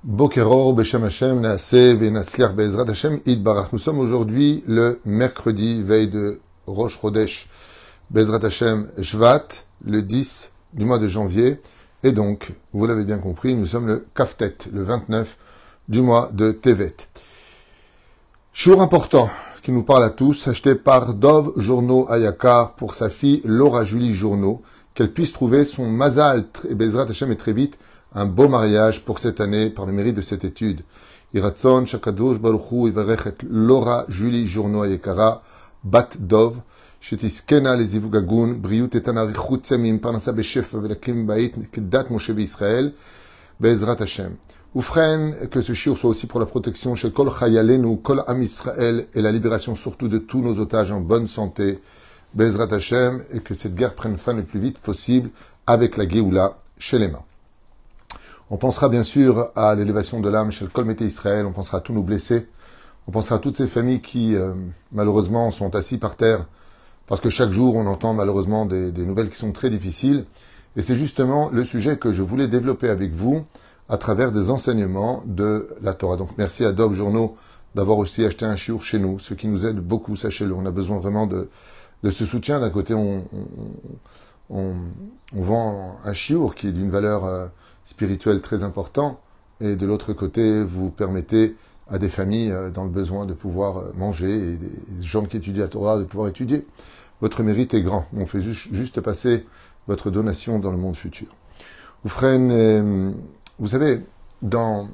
Bokeror, Beshem Hashem, Naaseh, Venatzliach, Be'ezrat Hashem, Idbarach. Nous sommes aujourd'hui le mercredi, veille de Rosh Chodesh, Be'ezrat Hashem, Shvat, le 10 du mois de janvier. Et donc, vous l'avez bien compris, nous sommes le Kaftet, le 29 du mois de Tevet. Jour important qui nous parle à tous, acheté par Dov Journo Ayakar pour sa fille Laura Julie Journo, qu'elle puisse trouver son Mazal, et Be'ezrat Hashem, et très vite, un beau mariage pour cette année par le mérite de cette étude. Iratzon Shakadosh Baruchu Ivarechet Laura Julie Journo Ayekara Bat Dov Shetiskena Lezivugagun Briut Etana Richut Yamim Parnasa Beshef Velakim Bait Kedat Moshe Israël Be'ezrat Hashem. Oufren, que ce shiur soit aussi pour la protection chez Kol Chayalenu, Kol Am Israël et la libération surtout de tous nos otages en bonne santé, Be'ezrat Hashem, et que cette guerre prenne fin le plus vite possible avec la Géoula chez les mains. On pensera bien sûr à l'élévation de l'âme chez le Kol Mété Israël, on pensera à tous nos blessés, on pensera à toutes ces familles qui malheureusement sont assis par terre, parce que chaque jour on entend malheureusement des nouvelles qui sont très difficiles, et c'est justement le sujet que je voulais développer avec vous à travers des enseignements de la Torah. Donc merci à Dov Journo d'avoir aussi acheté un shiur chez nous, ce qui nous aide beaucoup, sachez-le. On a besoin vraiment de ce soutien. D'un côté, on vend un shiur qui est d'une valeur spirituelle très importante, et de l'autre côté, vous permettez à des familles dans le besoin de pouvoir manger, et des gens qui étudient la Torah de pouvoir étudier. Votre mérite est grand. On fait juste passer votre donation dans le monde futur. Oufren, vous savez, dans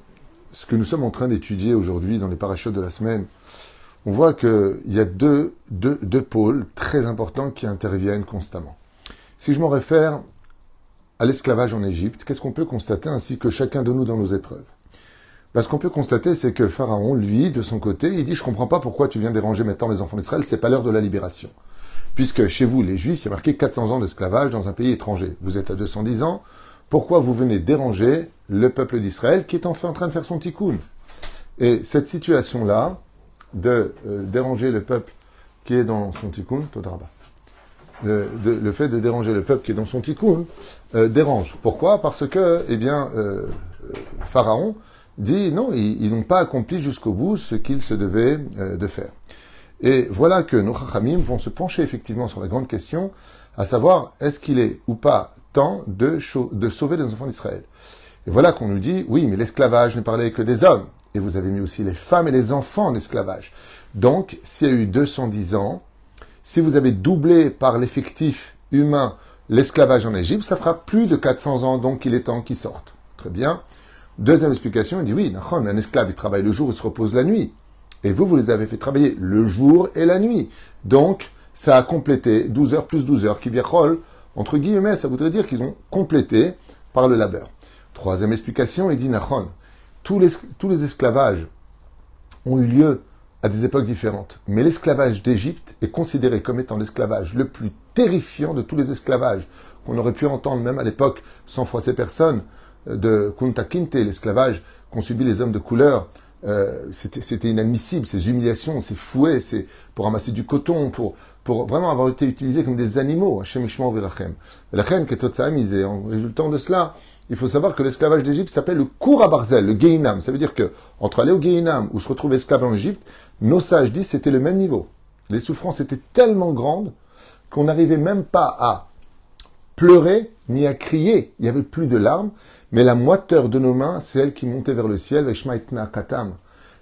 ce que nous sommes en train d'étudier aujourd'hui, dans les parachutes de la semaine, on voit qu'il y a deux pôles très importants qui interviennent constamment. Si je m'en réfère à l'esclavage en Égypte, qu'est-ce qu'on peut constater ainsi que chacun de nous dans nos épreuves? Ce qu'on peut constater, c'est que Pharaon, lui, de son côté, il dit « Je comprends pas pourquoi tu viens déranger maintenant les enfants d'Israël, c'est pas l'heure de la libération. » Puisque chez vous, les Juifs, il y a marqué 400 ans d'esclavage dans un pays étranger. Vous êtes à 210 ans, pourquoi vous venez déranger le peuple d'Israël qui est enfin en train de faire son tikkun? Et cette situation-là, de déranger le peuple qui est dans son tikkun, le fait de déranger le peuple qui est dans son tikkun dérange. Pourquoi? Parce que, Pharaon dit non, ils n'ont pas accompli jusqu'au bout ce qu'ils se devaient de faire. Et voilà que nos chachamim vont se pencher effectivement sur la grande question, à savoir, est-ce qu'il est ou pas temps de sauver les enfants d'Israël? Et voilà qu'on nous dit, oui, mais l'esclavage ne parlait que des hommes. Et vous avez mis aussi les femmes et les enfants en esclavage. Donc, s'il y a eu 210 ans, si vous avez doublé par l'effectif humain l'esclavage en Égypte, ça fera plus de 400 ans, donc il est temps qu'ils sortent. Très bien. Deuxième explication, il dit oui, un esclave, il travaille le jour, il se repose la nuit. Et vous les avez fait travailler le jour et la nuit. Donc, ça a complété 12 heures plus 12 heures, qui virent, entre guillemets, ça voudrait dire qu'ils ont complété par le labeur. Troisième explication, il dit Nachon, tous les esclavages ont eu lieu à des époques différentes. Mais l'esclavage d'Égypte est considéré comme étant l'esclavage le plus terrifiant de tous les esclavages qu'on aurait pu entendre même à l'époque sans froisser personne, de Kunta Kinte, l'esclavage qu'ont subi les hommes de couleur. C'était inadmissible, ces humiliations, ces fouets, c'est pour ramasser du coton, pour vraiment avoir été utilisés comme des animaux. Hashem Yishmor Virachem. La reine qui est Totsaamisé. En résultant de cela, il faut savoir que l'esclavage d'Égypte s'appelle le Kour à Barzel, le Gehinam. Ça veut dire que entre aller au Gehinam ou se retrouver esclave en Égypte, nos sages disent c'était le même niveau. Les souffrances étaient tellement grandes qu'on n'arrivait même pas à pleurer ni à crier. Il n'y avait plus de larmes, mais la moiteur de nos mains, c'est elle qui montait vers le ciel. Veshmaitna Katam.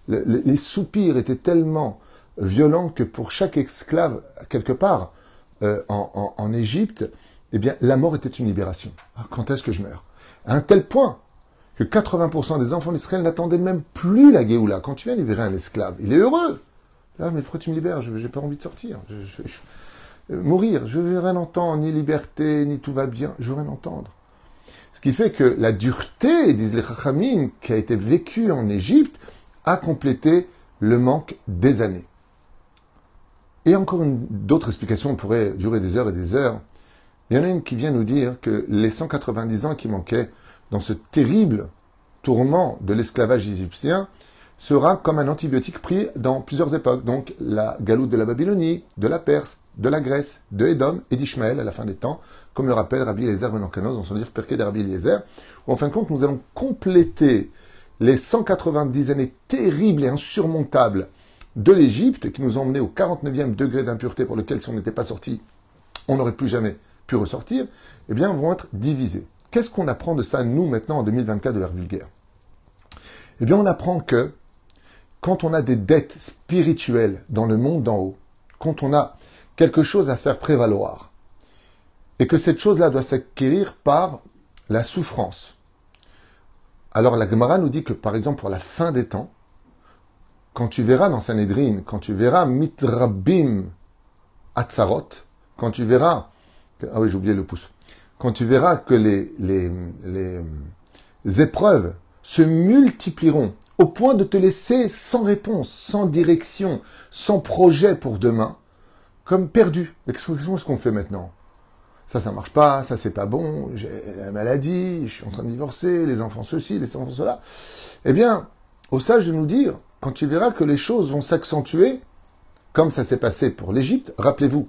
Les soupirs étaient tellement violents que pour chaque esclave, quelque part, en Égypte, eh bien, la mort était une libération. Alors, quand est-ce que je meurs? À un tel point que 80% des enfants d'Israël n'attendaient même plus la Géoula. Quand tu viens libérer un esclave, il est heureux. Là, mais pourquoi tu me libères? Je n'ai pas envie de sortir. Mourir, je ne veux rien entendre, ni liberté, ni tout va bien, je veux rien entendre. Ce qui fait que la dureté, disent les Chachamim, qui a été vécue en Égypte, a complété le manque des années. Et encore d'autres explications, on pourrait durer des heures et des heures. Il y en a une qui vient nous dire que les 190 ans qui manquaient dans ce terrible tourment de l'esclavage égyptien sera comme un antibiotique pris dans plusieurs époques. Donc la galoute de la Babylonie, de la Perse, de la Grèce, de Édom et d'Ishmaël à la fin des temps, comme le rappelle Rabbi Eliezer ben Orkanos dans son livre Pirkei de Rabbi Eliezer, où en fin de compte nous allons compléter les 190 années terribles et insurmontables de l'Égypte, qui nous ont emmenés au 49e degré d'impureté pour lequel, si on n'était pas sorti, on n'aurait plus jamais pu ressortir, eh bien, vont être divisés. Qu'est-ce qu'on apprend de ça, nous, maintenant, en 2024, de l'ère vulgaire? Eh bien, on apprend que quand on a des dettes spirituelles dans le monde d'en haut, quand on a quelque chose à faire prévaloir, et que cette chose-là doit s'acquérir par la souffrance. Alors la Gemara nous dit que, par exemple, pour la fin des temps, quand tu verras dans Sanhedrin, quand tu verras mitrabim atzarot, quand tu verras, ah oui, j'ai oublié le pouce, quand tu verras que les épreuves se multiplieront au point de te laisser sans réponse, sans direction, sans projet pour demain, comme perdu. Mais qu'est-ce qu'on fait maintenant? Ça marche pas, ça c'est pas bon, j'ai la maladie, je suis en train de divorcer, les enfants ceci, les enfants cela. Eh bien, au sage de nous dire, quand tu verras que les choses vont s'accentuer, comme ça s'est passé pour l'Égypte, rappelez-vous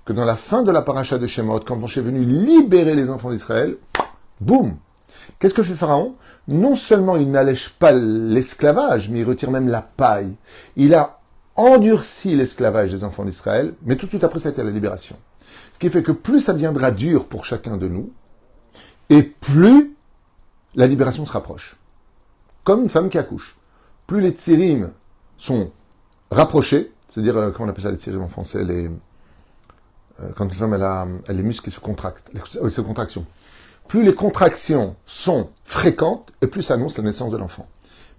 que dans la fin de la paracha de Shemot, quand Moshe est venu libérer les enfants d'Israël, boum! Qu'est-ce que fait Pharaon? Non seulement il n'allège pas l'esclavage, mais il retire même la paille. Il a endurci l'esclavage des enfants d'Israël, mais tout de suite après ça a été la libération. Ce qui fait que plus ça deviendra dur pour chacun de nous, et plus la libération se rapproche. Comme une femme qui accouche. Plus les tsirim sont rapprochés, c'est-à-dire, comment on appelle ça les tsirim en français, quand une femme elle a les muscles qui se contractent, les contractions. Plus les contractions sont fréquentes, et plus ça annonce la naissance de l'enfant.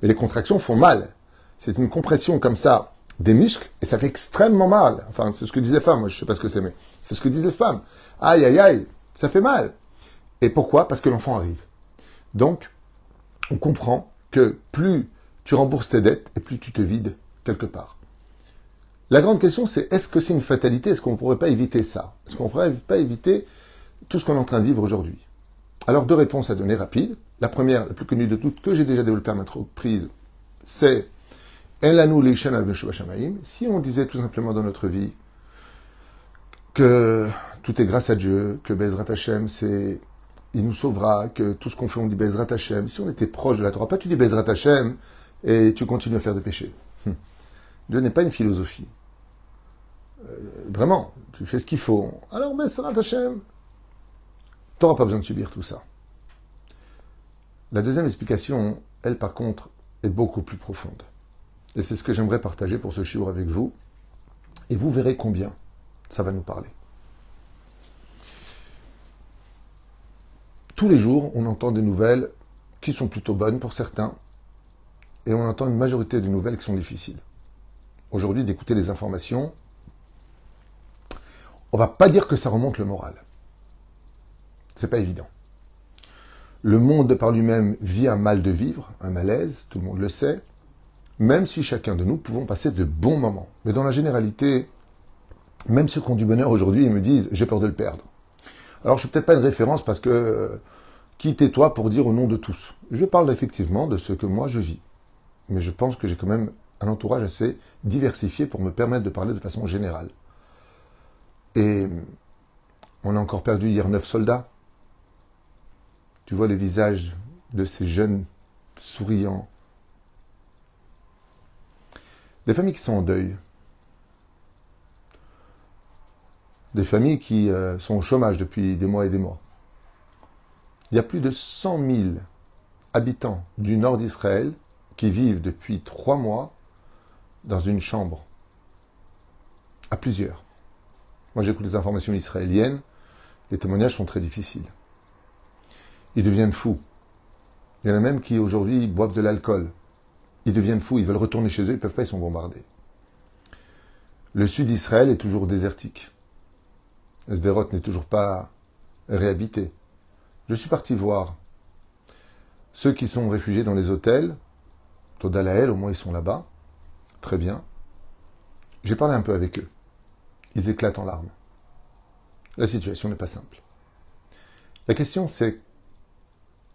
Mais les contractions font mal. C'est une compression comme ça des muscles, et ça fait extrêmement mal. Enfin, c'est ce que disent les femmes, moi je sais pas ce que c'est, mais c'est ce que disent les femmes. Aïe, aïe, aïe, ça fait mal. Et pourquoi? Parce que l'enfant arrive. Donc, on comprend que plus tu rembourses tes dettes, et plus tu te vides quelque part. La grande question, c'est est-ce que c'est une fatalité? Est-ce qu'on ne pourrait pas éviter ça? Est-ce qu'on ne pourrait pas éviter tout ce qu'on est en train de vivre aujourd'hui? Alors, deux réponses à donner rapides. La première, la plus connue de toutes, que j'ai déjà développée à ma entreprise, c'est si on disait tout simplement dans notre vie que tout est grâce à Dieu, que Bezrat Hashem, il nous sauvera, que tout ce qu'on fait, on dit Bezrat Hashem. Si on était proche de la Torah, pas tu dis Bezrat Hashem et tu continues à faire des péchés. Dieu n'est pas une philosophie. Vraiment, tu fais ce qu'il faut. Alors Bezrat Hashem, tu n'auras pas besoin de subir tout ça. La deuxième explication, elle par contre, est beaucoup plus profonde. Et c'est ce que j'aimerais partager pour ce shiur avec vous. Et vous verrez combien ça va nous parler. Tous les jours, on entend des nouvelles qui sont plutôt bonnes pour certains, et on entend une majorité de nouvelles qui sont difficiles. Aujourd'hui, d'écouter les informations, on va pas dire que ça remonte le moral. C'est pas évident. Le monde par lui-même vit un mal de vivre, un malaise, tout le monde le sait, même si chacun de nous pouvons passer de bons moments. Mais dans la généralité, même ceux qui ont du bonheur aujourd'hui, ils me disent « j'ai peur de le perdre ». Alors je ne suis peut-être pas une référence parce que qui t'es-toi pour dire au nom de tous? Je parle effectivement de ce que moi je vis. Mais je pense que j'ai quand même un entourage assez diversifié pour me permettre de parler de façon générale. Et on a encore perdu hier 9 soldats. Tu vois les visages de ces jeunes souriants. Des familles qui sont en deuil. Des familles qui sont au chômage depuis des mois et des mois. Il y a plus de 100 000 habitants du nord d'Israël qui vivent depuis 3 mois dans une chambre. À plusieurs. Moi j'écoute les informations israéliennes. Les témoignages sont très difficiles. Ils deviennent fous. Il y en a même qui aujourd'hui boivent de l'alcool. Ils deviennent fous, ils veulent retourner chez eux, ils ne peuvent pas, ils sont bombardés. Le sud d'Israël est toujours désertique. Sderot n'est toujours pas réhabité. Je suis parti voir ceux qui sont réfugiés dans les hôtels. Toda Lael, au moins ils sont là-bas. Très bien. J'ai parlé un peu avec eux. Ils éclatent en larmes. La situation n'est pas simple. La question c'est,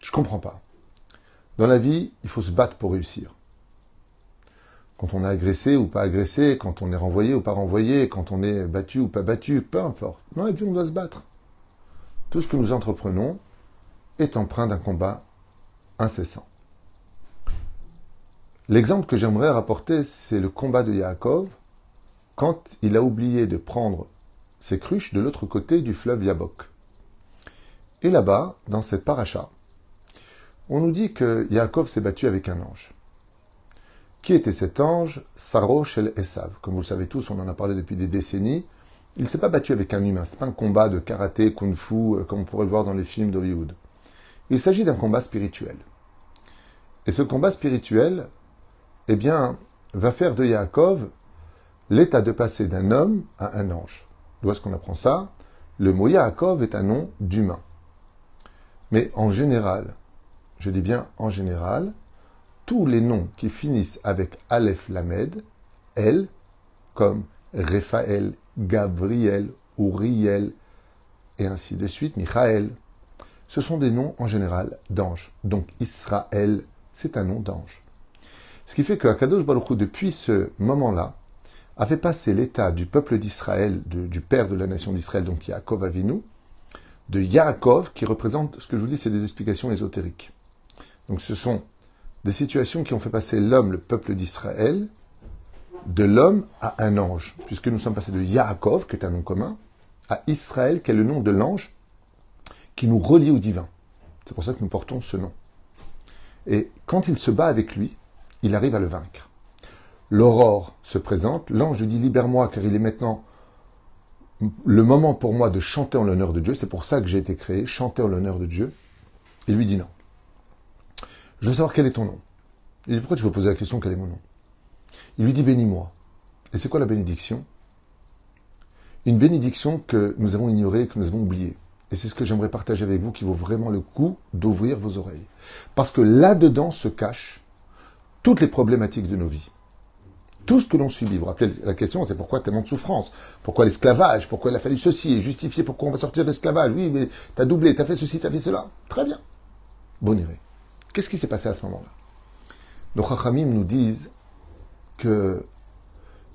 je ne comprends pas. Dans la vie, il faut se battre pour réussir. Quand on est agressé ou pas agressé, quand on est renvoyé ou pas renvoyé, quand on est battu ou pas battu, peu importe. Dans la vie, on doit se battre. Tout ce que nous entreprenons est empreint d'un combat incessant. L'exemple que j'aimerais rapporter, c'est le combat de Yaakov quand il a oublié de prendre ses cruches de l'autre côté du fleuve Yabok. Et là-bas, dans cette paracha, on nous dit que Yaakov s'est battu avec un ange. Qui était cet ange? Saro Shel Esav. Comme vous le savez tous, on en a parlé depuis des décennies. Il ne s'est pas battu avec un humain. Ce n'est pas un combat de karaté, kung-fu, comme on pourrait le voir dans les films d'Hollywood. Il s'agit d'un combat spirituel. Et ce combat spirituel, eh bien, va faire de Yaakov l'état de passer d'un homme à un ange. D'où est-ce qu'on apprend ça? Le mot Yaakov est un nom d'humain. Mais en général, je dis bien en général, tous les noms qui finissent avec Aleph Lamed, El, comme Raphaël, Gabriel, Uriel, et ainsi de suite, Michael, ce sont des noms en général d'anges. Donc Israël, c'est un nom d'ange. Ce qui fait que Akadosh Baruch Hu, depuis ce moment-là, a fait passer l'état du peuple d'Israël, du père de la nation d'Israël, donc Yaakov Avinu, de Yaakov, qui représente, ce que je vous dis, c'est des explications ésotériques. Donc ce sont des situations qui ont fait passer l'homme, le peuple d'Israël, de l'homme à un ange, puisque nous sommes passés de Yaakov, qui est un nom commun, à Israël, qui est le nom de l'ange, qui nous relie au divin. C'est pour ça que nous portons ce nom. Et quand il se bat avec lui, il arrive à le vaincre. L'aurore se présente, l'ange dit « Libère-moi, car il est maintenant le moment pour moi de chanter en l'honneur de Dieu. C'est pour ça que j'ai été créé, chanter en l'honneur de Dieu. » Il lui dit « Non. Je veux savoir quel est ton nom. » Il dit « Pourquoi tu veux poser la question quel est mon nom ?» Il lui dit « Bénis-moi. » Et c'est quoi la bénédiction? Une bénédiction que nous avons ignorée, que nous avons oubliée. Et c'est ce que j'aimerais partager avec vous, qui vaut vraiment le coup d'ouvrir vos oreilles. Parce que là-dedans se cachent toutes les problématiques de nos vies. Tout ce que l'on subit. Vous vous rappelez la question, c'est pourquoi tellement de souffrance? Pourquoi l'esclavage? Pourquoi il a fallu ceci? Et justifier pourquoi on va sortir de l'esclavage? Oui, mais t'as doublé, t'as fait ceci, t'as fait cela. Très bien. Bon iré. Qu'est-ce qui s'est passé à ce moment-là? Nos Chachamim nous disent qu'il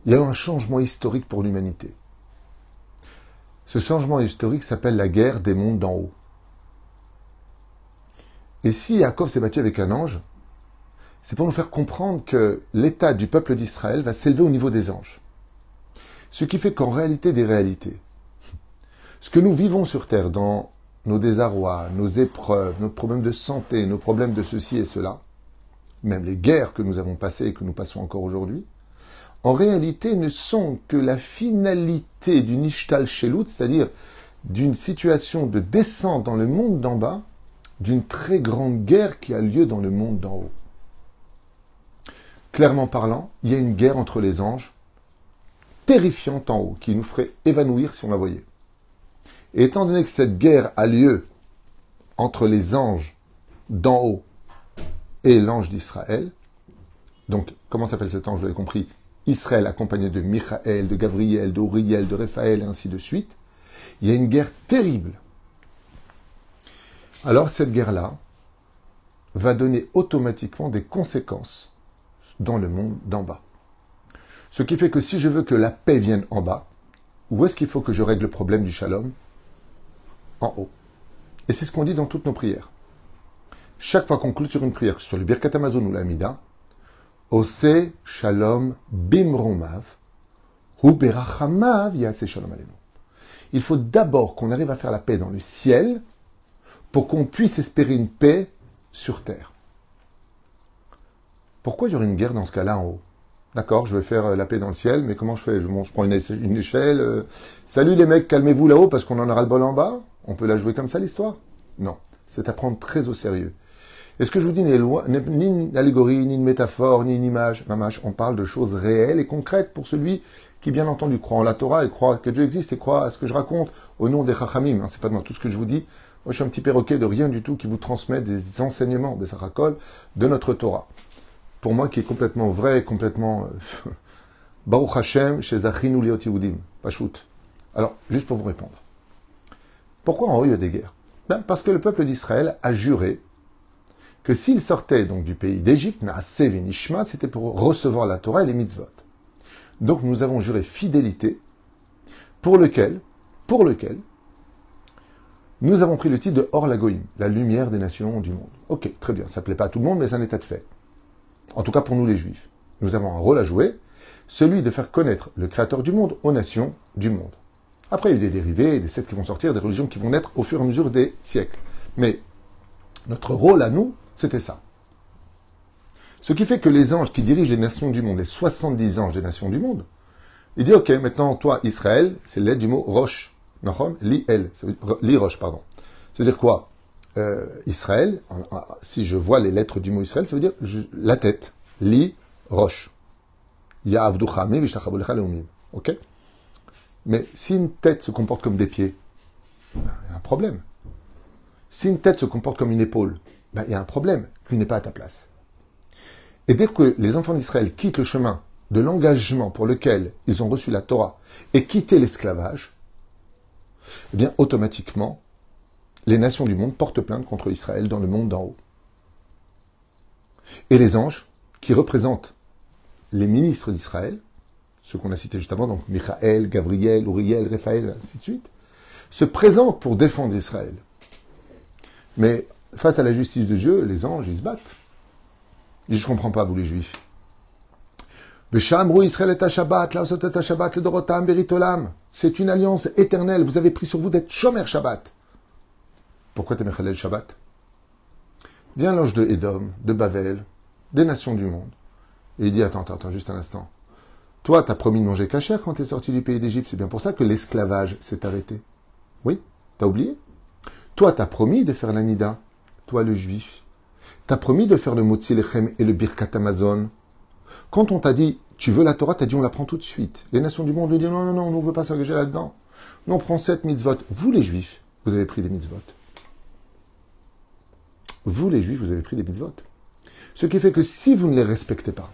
y a eu un changement historique pour l'humanité. Ce changement historique s'appelle la guerre des mondes d'en haut. Et si Yaakov s'est battu avec un ange, c'est pour nous faire comprendre que l'état du peuple d'Israël va s'élever au niveau des anges. Ce qui fait qu'en réalité des réalités, ce que nous vivons sur Terre dans nos désarrois, nos épreuves, nos problèmes de santé, nos problèmes de ceci et cela, même les guerres que nous avons passées et que nous passons encore aujourd'hui, en réalité ne sont que la finalité d'une ishtal shelut, c'est-à-dire d'une situation de descente dans le monde d'en bas, d'une très grande guerre qui a lieu dans le monde d'en haut. Clairement parlant, il y a une guerre entre les anges, terrifiante en haut, qui nous ferait évanouir si on la voyait. Et étant donné que cette guerre a lieu entre les anges d'en haut et l'ange d'Israël, donc comment s'appelle cet ange, vous l'avez compris, Israël accompagné de Michael, de Gabriel, de Uriel, de Raphaël, et ainsi de suite, il y a une guerre terrible. Alors cette guerre-là va donner automatiquement des conséquences dans le monde d'en bas. Ce qui fait que si je veux que la paix vienne en bas, où est-ce qu'il faut que je règle le problème du shalom? En haut. Et c'est ce qu'on dit dans toutes nos prières. Chaque fois qu'on clôture une prière, que ce soit le Birkat Hamazon ou l'Amida, Ose Shalom Bimromav, Hu Berachamav Yase Shalom Aleinu. Il faut d'abord qu'on arrive à faire la paix dans le ciel pour qu'on puisse espérer une paix sur terre. Pourquoi il y aurait une guerre dans ce cas-là en haut? D'accord, je vais faire la paix dans le ciel, mais comment je fais? Je prends une échelle. Salut les mecs, calmez-vous là-haut parce qu'on en aura le bol en bas. On peut la jouer comme ça l'histoire? Non, c'est à prendre très au sérieux. Et ce que je vous dis n'est ni une allégorie, ni une métaphore, ni une image. Mamash, on parle de choses réelles et concrètes pour celui qui, bien entendu, croit en la Torah et croit que Dieu existe et croit à ce que je raconte au nom des Chachamim. C'est pas dans tout ce que je vous dis. Moi, je suis un petit perroquet de rien du tout qui vous transmet des enseignements, des sarakol, de notre Torah. Pour moi, qui est complètement vrai, complètement Baruch Hashem, chez Zachinu Liot Yehudim, Pachout. Alors, juste pour vous répondre. Pourquoi en haut il y a des guerres? Parce que le peuple d'Israël a juré que s'il sortait donc du pays d'Égypte, Naaseh Venishma, c'était pour recevoir la Torah et les mitzvot. Donc nous avons juré fidélité, pour lequel nous avons pris le titre de Or Lagoïm, la lumière des nations du monde. Ok, très bien, ça ne plaît pas à tout le monde, mais c'est un état de fait. En tout cas pour nous les Juifs. Nous avons un rôle à jouer, celui de faire connaître le Créateur du monde aux nations du monde. Après, il y a eu des dérivés, des sectes qui vont sortir, des religions qui vont naître au fur et à mesure des siècles. Mais notre rôle à nous, c'était ça. Ce qui fait que les anges qui dirigent les nations du monde, les 70 anges des nations du monde, ils disent, ok, maintenant, toi, Israël, c'est l'aide du mot Rosh. Li Rosh, pardon. Ça veut dire quoi? Israël, si je vois les lettres du mot Israël, ça veut dire la tête. Li Rosh. Ya Avduchami Vishachabolecha Leumim. Ok? Mais si une tête se comporte comme des pieds, il y a un problème. Si une tête se comporte comme une épaule, il y a un problème. Tu n'es pas à ta place. Et dès que les enfants d'Israël quittent le chemin de l'engagement pour lequel ils ont reçu la Torah et quitté l'esclavage, eh bien, automatiquement, les nations du monde portent plainte contre Israël dans le monde d'en haut. Et les anges, qui représentent les ministres d'Israël, ceux qu'on a cités juste avant, donc Michaël, Gabriel, Uriel, Raphaël, ainsi de suite, se présentent pour défendre Israël. Mais face à la justice de Dieu, les anges, ils se battent. Ils disent, je ne comprends pas, vous les Juifs. C'est une alliance éternelle. Vous avez pris sur vous d'être Shomer Shabbat. Pourquoi t'es Mechalel Shabbat? Vient l'ange de Édom, de Bavel, des nations du monde. Et il dit, attends, juste un instant. Toi, t'as promis de manger cachère quand t'es sorti du pays d'Égypte. C'est bien pour ça que l'esclavage s'est arrêté. Oui, t'as oublié? Toi, t'as promis de faire l'Anida. Toi, le Juif. T'as promis de faire le Motzi Lechem et le Birkat Amazon. Quand on t'a dit, tu veux la Torah, t'as dit, on la prend tout de suite. Les nations du monde lui disent, non, on ne veut pas s'engager là-dedans. Nous, on prend 7 mitzvot. Vous, les Juifs, vous avez pris des mitzvot. Vous, les Juifs, vous avez pris des mitzvot. Ce qui fait que si vous ne les respectez pas,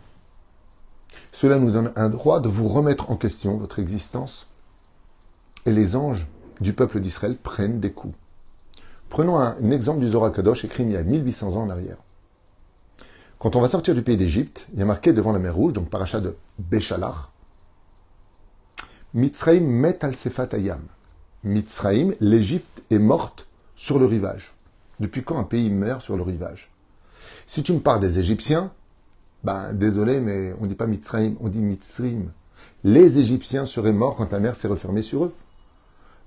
cela nous donne un droit de vous remettre en question, votre existence. Et les anges du peuple d'Israël prennent des coups. Prenons un exemple du Zohar Kadosh écrit il y a 1800 ans en arrière. Quand on va sortir du pays d'Égypte, il y a marqué devant la mer Rouge, donc paracha de Béchalach, Mitzraïm met al sefat hayam. Mitzraïm, l'Égypte est morte sur le rivage. Depuis quand un pays meurt sur le rivage? Si tu me parles des Égyptiens, désolé, mais on ne dit pas Mitzraïm, on dit Mitzrim. Les Égyptiens seraient morts quand la mer s'est refermée sur eux.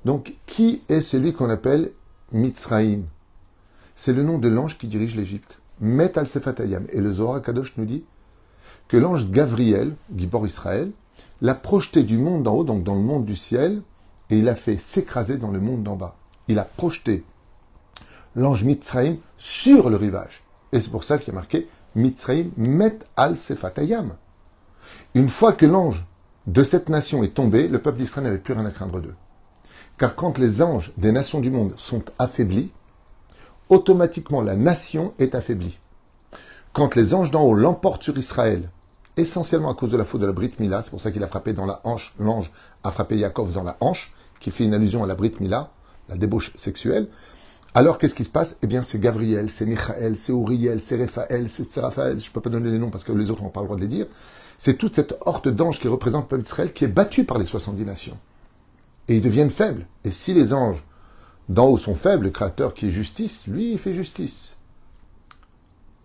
Donc, qui est celui qu'on appelle Mitzraïm? C'est le nom de l'ange qui dirige l'Égypte. Met al sefat hayam. Et le Zohar Kadosh nous dit que l'ange Gabriel, Gibor Israël, l'a projeté du monde d'en haut, donc dans le monde du ciel, et il l'a fait s'écraser dans le monde d'en bas. Il a projeté l'ange Mitzraïm sur le rivage. Et c'est pour ça qu'il y a marqué Mitzraïm met al sefat hayam. Une fois que l'ange de cette nation est tombé, le peuple d'Israël n'avait plus rien à craindre d'eux. Car quand les anges des nations du monde sont affaiblis, automatiquement la nation est affaiblie. Quand les anges d'en haut l'emportent sur Israël, essentiellement à cause de la faute de la Brit Mila, c'est pour ça qu'il a frappé dans la hanche, l'ange a frappé Yaakov dans la hanche, qui fait une allusion à la Brit Mila, la débauche sexuelle. Alors qu'est-ce qui se passe? Eh bien c'est Gabriel, c'est Michaël, c'est Uriel, c'est Raphaël, c'est Raphaël, je ne peux pas donner les noms parce que les autres n'ont pas le droit de les dire. C'est toute cette horde d'anges qui représente le peuple d'Israël qui est battue par les 70 nations. Et ils deviennent faibles. Et si les anges d'en haut sont faibles, le Créateur qui est justice, lui, il fait justice.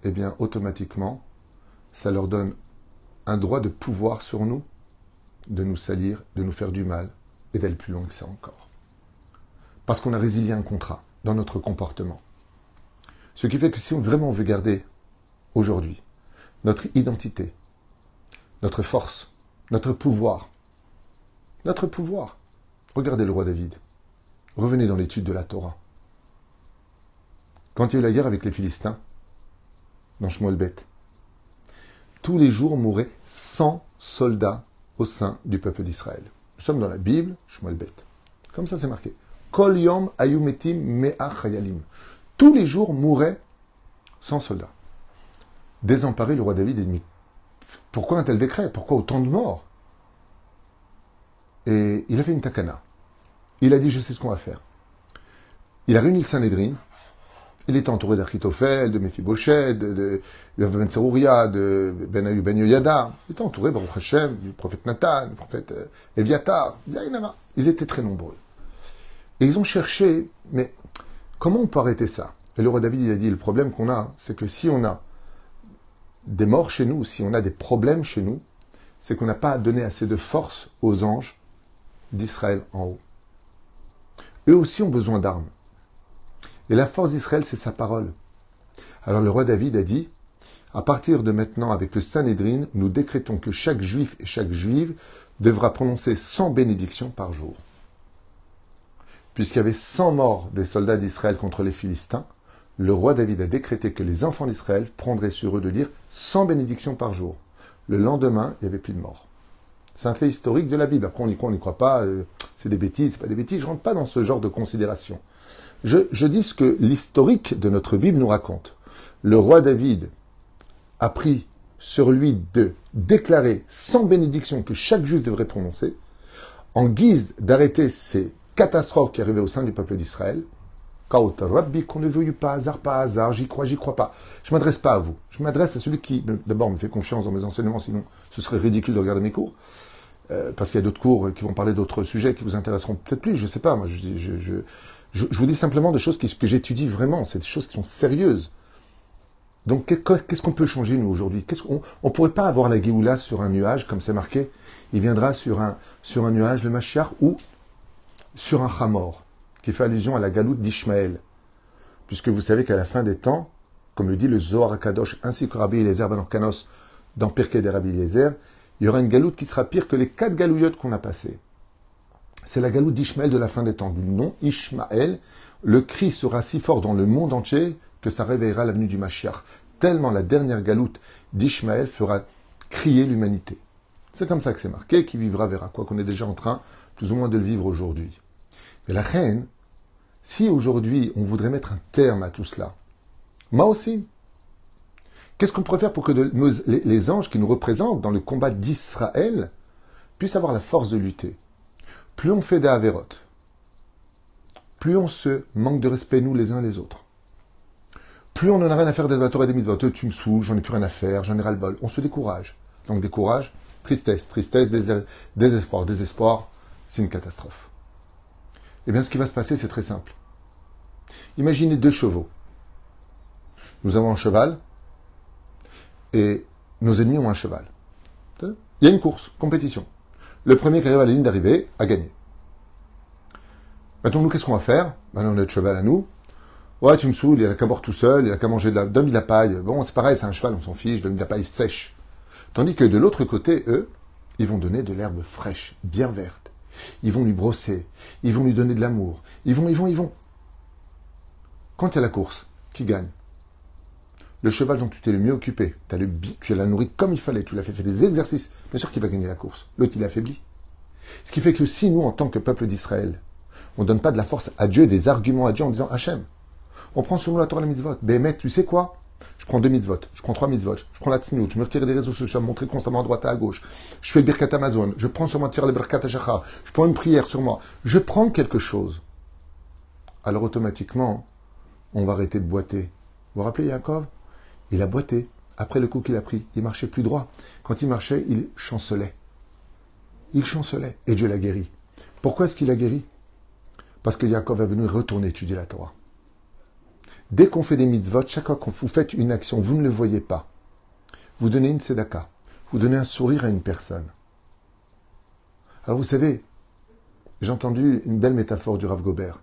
Eh bien, automatiquement, ça leur donne un droit de pouvoir sur nous, de nous salir, de nous faire du mal, et d'aller plus loin que ça encore. Parce qu'on a résilié un contrat dans notre comportement. Ce qui fait que si on vraiment veut garder, aujourd'hui, notre identité, notre force, notre pouvoir, regardez le roi David. Revenez dans l'étude de la Torah. Quand il y a eu la guerre avec les Philistins, dans Shmuel Bet, tous les jours mouraient 100 soldats au sein du peuple d'Israël. Nous sommes dans la Bible, Shmuel Bet. Comme ça c'est marqué. Kol yom ayumetim me'ach hayalim. Tous les jours mouraient 100 soldats. Désemparé, le roi David est dit, pourquoi un tel décret? Pourquoi autant de morts? Et il a fait une takana. Il a dit, je sais ce qu'on va faire. Il a réuni le Sanhédrin. Il était entouré d'Achitophel, de Mephibosheth, de Ben Tserouria, de Ben Ayub Ben Yoyada. Il était entouré, Baruch Hashem, du prophète Nathan, du prophète Eviatar. Ils étaient très nombreux. Et ils ont cherché, mais comment on peut arrêter ça? Et le roi David, il a dit, le problème qu'on a, c'est que si on a des morts chez nous, si on a des problèmes chez nous, c'est qu'on n'a pas donné assez de force aux anges d'Israël en haut. Eux aussi ont besoin d'armes. Et la force d'Israël, c'est sa parole. Alors le roi David a dit, à partir de maintenant, avec le Sanhédrin, nous décrétons que chaque juif et chaque juive devra prononcer 100 bénédictions par jour. Puisqu'il y avait 100 morts des soldats d'Israël contre les Philistins, le roi David a décrété que les enfants d'Israël prendraient sur eux de dire 100 bénédictions par jour. Le lendemain, il n'y avait plus de morts. C'est un fait historique de la Bible. Après, on y croit, on n'y croit pas, c'est des bêtises, c'est pas des bêtises. Je ne rentre pas dans ce genre de considération. Je dis ce que l'historique de notre Bible nous raconte. Le roi David a pris sur lui de déclarer 100 bénédictions que chaque juif devrait prononcer, en guise d'arrêter ces catastrophes qui arrivaient au sein du peuple d'Israël. Kaot Rabbi, qu'on ne veuille pas hasard, j'y crois pas. Je ne m'adresse pas à vous. Je m'adresse à celui qui, d'abord, me fait confiance dans mes enseignements, sinon ce serait ridicule de regarder mes cours. Parce qu'il y a d'autres cours qui vont parler d'autres sujets qui vous intéresseront peut-être plus, je ne sais pas. Moi, je vous dis simplement des choses que j'étudie vraiment, c'est des choses qui sont sérieuses. Donc, qu'est-ce qu'on peut changer, nous, aujourd'hui? On ne pourrait pas avoir la Géoula sur un nuage, comme c'est marqué. Il viendra sur un nuage, le Mashiach, ou sur un Hamor, qui fait allusion à la galoute d'Ishmaël. Puisque vous savez qu'à la fin des temps, comme le dit le Zohar HaKadosh, ainsi que Rabbi Eliezer ben Orkanos, dans Pirkei des Rabbi Eliezer, il y aura une galoute qui sera pire que les 4 galouillottes qu'on a passées. C'est la galoute d'Ishmaël de la fin des temps. Du nom Ishmaël, le cri sera si fort dans le monde entier que ça réveillera l'avenue du Mashiach. Tellement la dernière galoute d'Ishmaël fera crier l'humanité. C'est comme ça que c'est marqué, qui vivra verra, quoi qu'on est déjà en train, plus ou moins, de le vivre aujourd'hui. Mais la reine, si aujourd'hui on voudrait mettre un terme à tout cela, moi aussi, qu'est-ce qu'on pourrait faire pour que les anges qui nous représentent dans le combat d'Israël puissent avoir la force de lutter? Plus on fait des avérotes, plus on se manque de respect nous les uns les autres, plus on n'en a rien à faire des Torah et des mitzvot. Tu me saoules, j'en ai plus rien à faire, j'en ai ras le bol. On se décourage. Donc décourage, tristesse, désespoir, c'est une catastrophe. Eh bien, ce qui va se passer, c'est très simple. Imaginez 2 chevaux. Nous avons un cheval et nos ennemis ont un cheval. Il y a une course, compétition. Le premier qui arrive à la ligne d'arrivée a gagné. Maintenant, nous, qu'est-ce qu'on va faire? On a notre cheval à nous. Ouais, tu me saoules, il a qu'à boire tout seul, il a qu'à manger donne-lui de la paille. Bon, c'est pareil, c'est un cheval, on s'en fiche, donne-lui de la paille sèche. Tandis que de l'autre côté, eux, ils vont donner de l'herbe fraîche, bien verte. Ils vont lui brosser, ils vont lui donner de l'amour. Ils vont. Quand il y a la course, qui gagne? Le cheval dont tu t'es le mieux occupé, tu l'as nourri comme il fallait, tu l'as fait faire des exercices, bien sûr qu'il va gagner la course. L'autre, il est affaibli. Ce qui fait que si nous, en tant que peuple d'Israël, on ne donne pas de la force à Dieu, des arguments à Dieu en disant Hachem, on prend sur nous la Torah et les mitzvot. Ben mec, tu sais quoi? Je prends 2 mitzvot, je prends 3 mitzvot, je prends la tzniut, je me retire des réseaux sociaux, me montrer constamment à droite et à gauche. Je fais le birkat Amazon, je prends sur moi le birkat Shachar, je prends une prière sur moi. Je prends quelque chose. Alors automatiquement, on va arrêter de boiter. Vous vous rappelez Yaakov? Il a boité. Après le coup qu'il a pris, il marchait plus droit. Quand il marchait, il chancelait. Et Dieu l'a guéri. Pourquoi est-ce qu'il l'a guéri? Parce que Yaakov est venu retourner étudier la Torah. Dès qu'on fait des mitzvot, chaque fois que vous faites une action, vous ne le voyez pas. Vous donnez une tzedaka. Vous donnez un sourire à une personne. Alors vous savez, j'ai entendu une belle métaphore du Rav Gobert.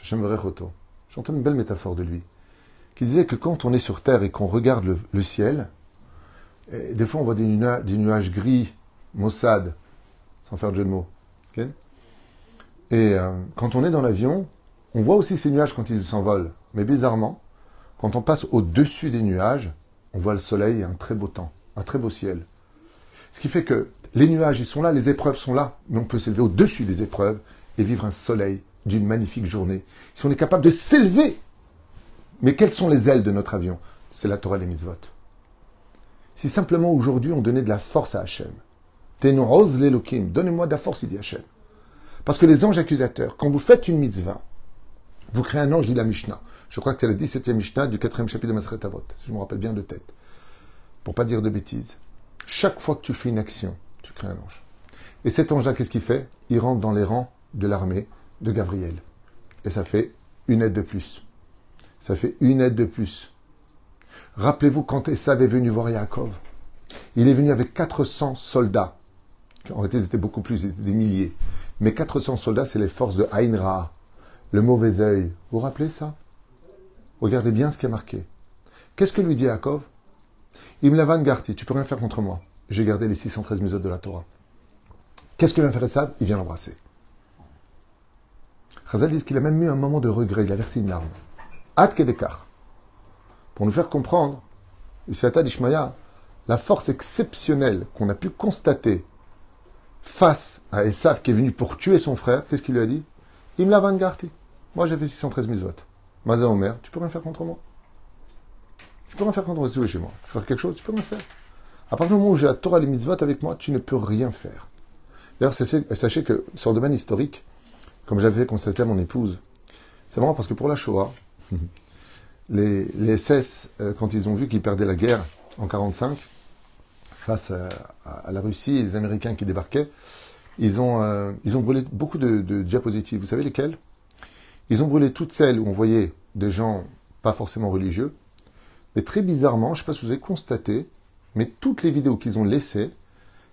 J'ai entendu une belle métaphore de lui. Qui disait que quand on est sur Terre et qu'on regarde le ciel, des fois on voit des nuages gris, maussades, sans faire de jeu de mots. Okay? Et quand on est dans l'avion, on voit aussi ces nuages quand ils s'envolent. Mais bizarrement, quand on passe au-dessus des nuages, on voit le soleil et un très beau temps, un très beau ciel. Ce qui fait que les nuages, ils sont là, les épreuves sont là, mais on peut s'élever au-dessus des épreuves et vivre un soleil d'une magnifique journée. Si on est capable de s'élever, mais quelles sont les ailes de notre avion? C'est la Torah et les mitzvot. Si simplement aujourd'hui on donnait de la force à Hachem, Tenoz l'Elokim, donnez-moi de la force, il dit Hachem. Parce que les anges accusateurs, quand vous faites une mitzvah, vous créez un ange, dit la Mishnah. Je crois que c'est la 17e Mishnah du 4e chapitre de Maseret Avot. Je me rappelle bien de tête. Pour pas dire de bêtises. Chaque fois que tu fais une action, tu crées un ange. Et cet ange-là, qu'est-ce qu'il fait? Il rentre dans les rangs de l'armée de Gabriel. Et ça fait une aide de plus. Ça fait une aide de plus. Rappelez-vous quand Esav est venu voir Yaakov. Il est venu avec 400 soldats. En réalité, ils étaient beaucoup plus, ils étaient des milliers. Mais 400 soldats, c'est les forces de Aïn Ra, le mauvais œil. Vous vous rappelez ça? Regardez bien ce qui est marqué. Qu'est-ce que lui dit Yaakov? Imlavan Garti, tu peux rien faire contre moi. J'ai gardé les 613 mitzvot de la Torah. Qu'est-ce que vient faire Esav? Il vient l'embrasser. Chazal dit qu'il a même eu un moment de regret, il a versé une larme. Ad Kedekar. Pour nous faire comprendre, ici à Ishmaïa, la force exceptionnelle qu'on a pu constater face à Esav qui est venu pour tuer son frère, qu'est-ce qu'il lui a dit? Imlavan Garti. Moi j'ai fait 613 mitzvot. Maza Omer, tu peux rien faire contre moi. Tu peux rien faire contre moi si tu veux chez moi. Tu peux faire quelque chose, tu peux rien faire. À partir du moment où j'ai la Torah et les mitzvot avec moi, tu ne peux rien faire. D'ailleurs, sachez que sur le domaine historique, comme j'avais constaté à mon épouse, c'est marrant parce que pour la Shoah, les SS, quand ils ont vu qu'ils perdaient la guerre en 1945, face à la Russie et les Américains qui débarquaient, ils ont brûlé beaucoup de diapositives. Vous savez lesquelles? Ils ont brûlé toutes celles où on voyait des gens pas forcément religieux, mais très bizarrement, je ne sais pas si vous avez constaté, mais toutes les vidéos qu'ils ont laissées,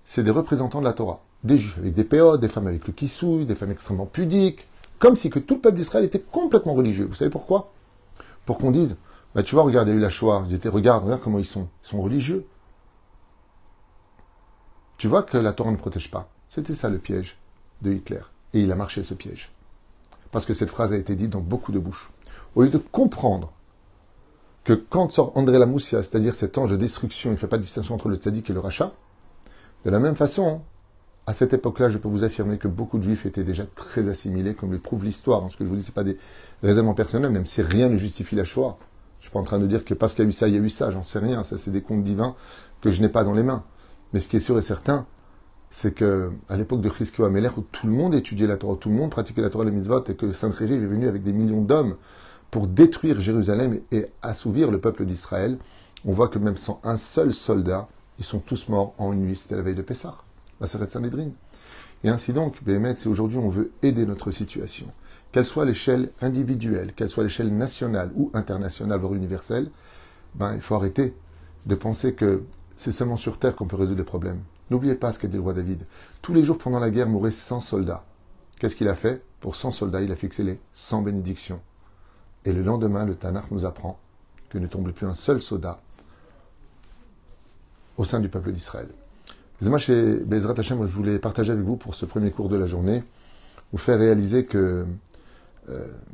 c'est des représentants de la Torah. Des juifs avec des péotes, des femmes avec le kissouille, des femmes extrêmement pudiques, comme si que tout le peuple d'Israël était complètement religieux. Vous savez pourquoi? Pour qu'on dise, bah, tu vois, regarde, il y a eu la Shoah, regarde comment ils sont religieux. Tu vois que la Torah ne protège pas. C'était ça le piège de Hitler. Et il a marché ce piège. Parce que cette phrase a été dite dans beaucoup de bouches. Au lieu de comprendre que quand sort André Lamoussia, c'est-à-dire cet ange de destruction, il ne fait pas de distinction entre le tzaddik et le rachat, de la même façon, à cette époque-là, je peux vous affirmer que beaucoup de juifs étaient déjà très assimilés, comme le prouve l'histoire. Ce que je vous dis, ce n'est pas des raisonnements personnels, même si rien ne justifie la Shoah. Je ne suis pas en train de dire que parce qu'il y a eu ça, il y a eu ça, j'en sais rien. Ça, c'est des contes divins que je n'ai pas dans les mains. Mais ce qui est sûr et certain, c'est que à l'époque de Chizkiyahu Amelech, où tout le monde étudiait la Torah, tout le monde pratiquait la Torah et les mitzvot, et que Sainte-Réry est venu avec des millions d'hommes pour détruire Jérusalem et assouvir le peuple d'Israël, on voit que même sans un seul soldat, ils sont tous morts en une nuit. C'était la veille de Pessah, la Seret Sanhedrin. Et ainsi donc, Béhémet, si aujourd'hui on veut aider notre situation, qu'elle soit à l'échelle individuelle, qu'elle soit à l'échelle nationale ou internationale, voire universelle, il faut arrêter de penser que c'est seulement sur terre qu'on peut résoudre les problèmes. N'oubliez pas ce qu'a dit le roi David. Tous les jours pendant la guerre mouraient 100 soldats. Qu'est-ce qu'il a fait? Pour 100 soldats, il a fixé les 100 bénédictions. Et le lendemain, le Tanakh nous apprend que ne tombe plus un seul soldat au sein du peuple d'Israël. Moi, chez Bezrat Hashem, je voulais partager avec vous pour ce premier cours de la journée, vous faire réaliser que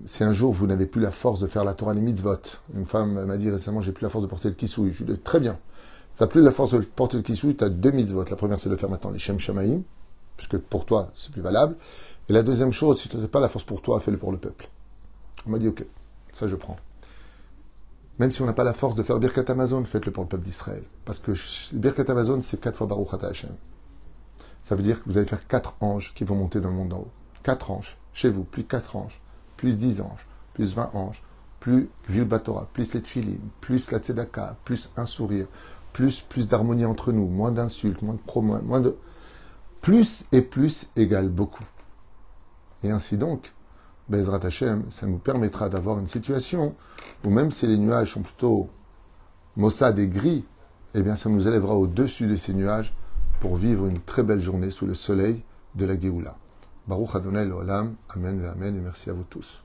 si un jour vous n'avez plus la force de faire la Torah et les mitzvot, une femme m'a dit récemment, j'ai plus la force de porter le kissouille. Je lui ai dit, très bien. Si tu n'as plus la force de porter le kissouille, tu as 2 mitzvot. La première, c'est de faire maintenant les Shem Shamaim, puisque pour toi, c'est plus valable. Et la deuxième chose, si tu n'as pas la force pour toi, fais-le pour le peuple. On m'a dit, ok, ça je prends. Même si on n'a pas la force de faire Birkat Amazon, faites-le pour le peuple d'Israël. Parce que Birkat Amazon, c'est 4 fois Baruch Ata Hashem. Ça veut dire que vous allez faire 4 anges qui vont monter dans le monde d'en haut. 4 anges, chez vous, plus 4 anges, plus 10 anges, plus 20 anges, plus Gvil Batora, plus les Tfilin, plus la Tzedaka, plus un sourire, plus d'harmonie entre nous, moins d'insultes, moins de promos, moins de... Plus et plus égale beaucoup. Et ainsi donc, Bezrat Hashem, ça nous permettra d'avoir une situation où même si les nuages sont plutôt maussades et gris, eh bien ça nous élèvera au-dessus de ces nuages pour vivre une très belle journée sous le soleil de la Géoula. Baruch Adonai l'Olam, Amen et Amen, et merci à vous tous.